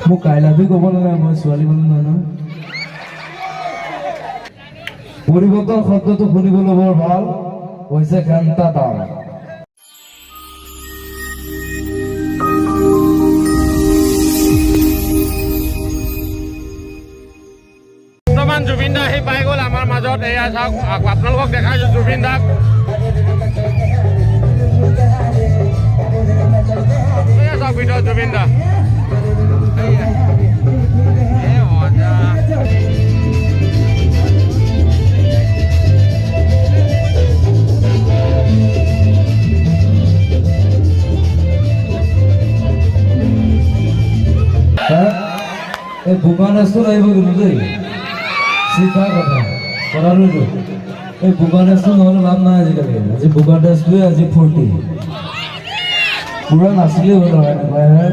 মোক কাইলাভি ক'ব নালাগে মই ছোৱালী মানুহ নহয় নহয় পৰিৱৰ্তন শব্দটো শুনিবলৈ বৰ ভাল হৈছে ঘণ্টা তাল বৰ্তমান জুবিন দা আহি পাই গ'ল আমাৰ মাজত এয়া চাওক আপোনালোকক দেখাইছো জুবিন দাক এয়া চাওক ভিতৰত জুবিন দা এই বোকা নাচটো আহিব কিন্তু দেই চিধা কথা কৰালো এই বোকা নাচটো নহ'লে লাভ নাই আজিকালি আজি বোকা নাচটোৱে আজি ফূৰ্তি পুৰা নাচিলেই হ'ল এনেকুৱাই হে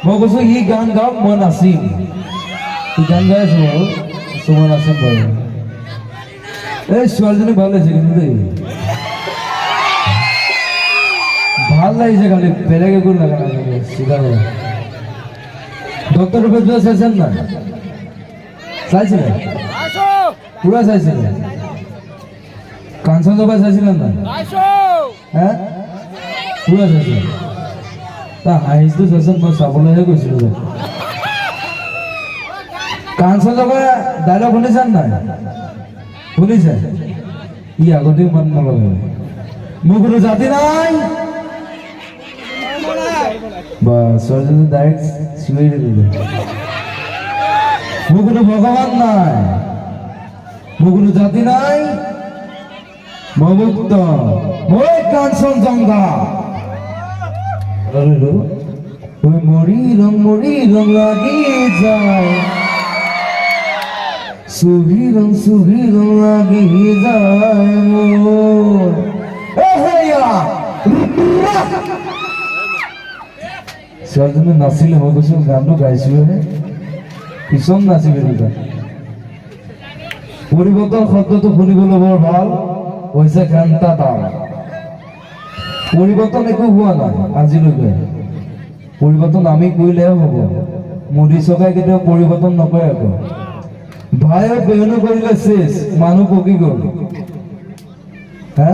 মই কৈছো সি গান গাওক মই নাচিম সি গান গাই আছো বাৰু মই নাচিম বাৰু এই ছোৱালীজনী ভাল লাগিছে কিন্তু দেই ভাল লাগিছে খালি বেলেগ একো লগা নাই চিধা কথা ডক্টৰ ৰূপেশ চাইছেন না চাইছিলে পুৰা চাইছিলে কাঞ্চনজংঘা চাইছিলেন না হে পুৰা চাইছিলে তাৰ হাইজটো চাইছেন মই চাবলৈহে গৈছিলোঁ কাঞ্চনজংঘা ডাইলগ শুনিছেন নাই শুনিছে ই আগতেও মান নলগায় মোৰ কোনো জাতি নাই বা ছোৱালীজনী ডাইৰেক্ট চিঞৰি দিলে মোৰ কোনো ভগৱান নাই মোৰ কোনো জাতি নাই মই মুক্ত মই কাঞ্চনজংঘা মৰি ৰং লাগি যায় চুহি ৰং লাগি যায় মোৰ ছোৱালীজনী নাছিলে মই কৈছো গানটো গাইছোহে পিছত নাচিবি দুটা পৰিৱৰ্তন শব্দটো শুনিবলৈ বৰ ভাল হৈছে ঘণ্টা তাল পৰিৱৰ্তন একো হোৱা নাই আজিলৈকে পৰিৱৰ্তন আমি কৰিলেহে হ'ব মোদী চৰকাৰে কেতিয়াও পৰিৱৰ্তন নকৰে আকৌ ভাইয়ে বেহনো কৰিলে শেষ মানুহ পকি গ'ল হে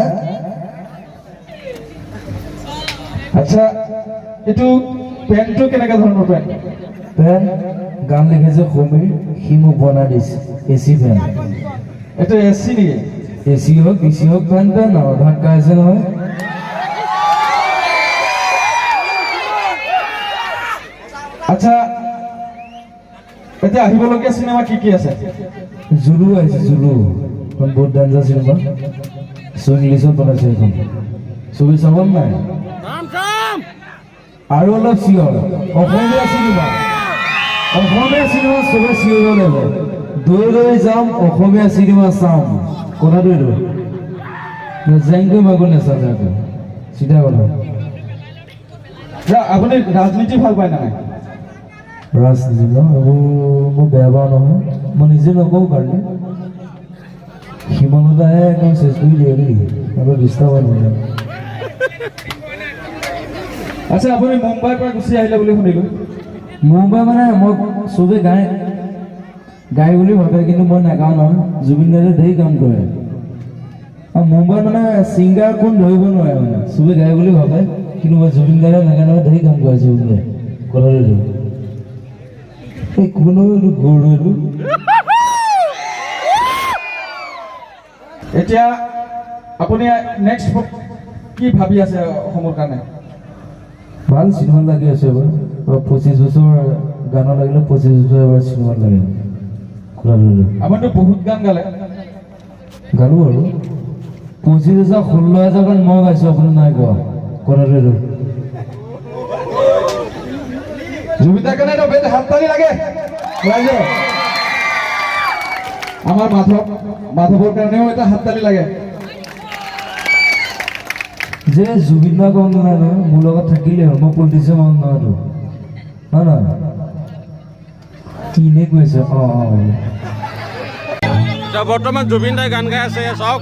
আচ্ছা এইটো পেনটো কেনেকুৱা ধৰণৰ পেন পেন গান লিখিছে সমীৰ সি মোক বনাই দিছে এচি পেন এইটো এচি নেকি এচি হওক বিচি হওক পেন পেন অৰ্ধাত গাইছে নহয় আচ্ছা এতিয়া আহিবলগীয়া চিনেমা কি কি আছে জুলু আহিছে জুলু এখন বহুত ডেঞ্জাৰ চিনেমা ইংলিছত বনাইছে এখন ছবি চাব নাই আৰু অলপ চিঞৰ অসমীয়া চিনেমা চবে চিঞৰিব লাগিব দৈ যাম অসমীয়া চিনেমা চাম কথাটো এইটো জেংকৈ মাগো নেচালে আকৌ চিধা কথা আপুনি ৰাজনীতি ভাল পায় নাই ৰাজনীতি ন মই বেয়া পাওঁ নহয় মই নিজে নকওঁ কাৰণে সিমানতাহে একদম চেচ কৰি দিয়ে দেই আৰু ডিষ্টাৰ্ব হয় আচ্ছা আপুনি মুম্বাইৰ পৰা গুচি আহিলে বুলি শুনিলোঁ মুম্বাই মানে মই চবে গাই বুলি ভাবে কিন্তু মই নাগাওঁ নহয় জুবিন দায়ে ধেৰ কাম কৰে আৰু মুম্বাইত মানে ছিংগাৰ কোন ধৰিব নোৱাৰে মানে চবে গাই বুলি ভাবে কিন্তু মই জুবিন দায়ে নাগাওঁ ধেৰ কাম কৰে জুবিন দায়ে কথাটো এই কোনো গৌৰৱটো এতিয়া আপুনি নেক্সট কি ভাবি আছে অসমৰ কাৰণে ভাল চিনেমা লাগি আছে এবাৰ 25 বছৰ গান লাগিলে 25 বছৰ এবাৰ চিনেমা লাগে আমাৰতো বহুত গান গালো আৰু 25,000 16,000 গান মই গাইছো আপুনি নাই গোৱা কৰালো জুবিন দাৰ কাৰণে হাত তালি লাগে ৰাইজে আমাৰ মাধৱৰ কাৰণেও এটা হাততালি লাগে যে জুবিন দা কম নাই নহয় মোৰ লগত থাকিলে হ'ল মই পলিটিক্সে মন নহয়তো হয় নহয় কিনে কৈছে এতিয়া বৰ্তমান জুবিন দাই গান গাই আছে চাওক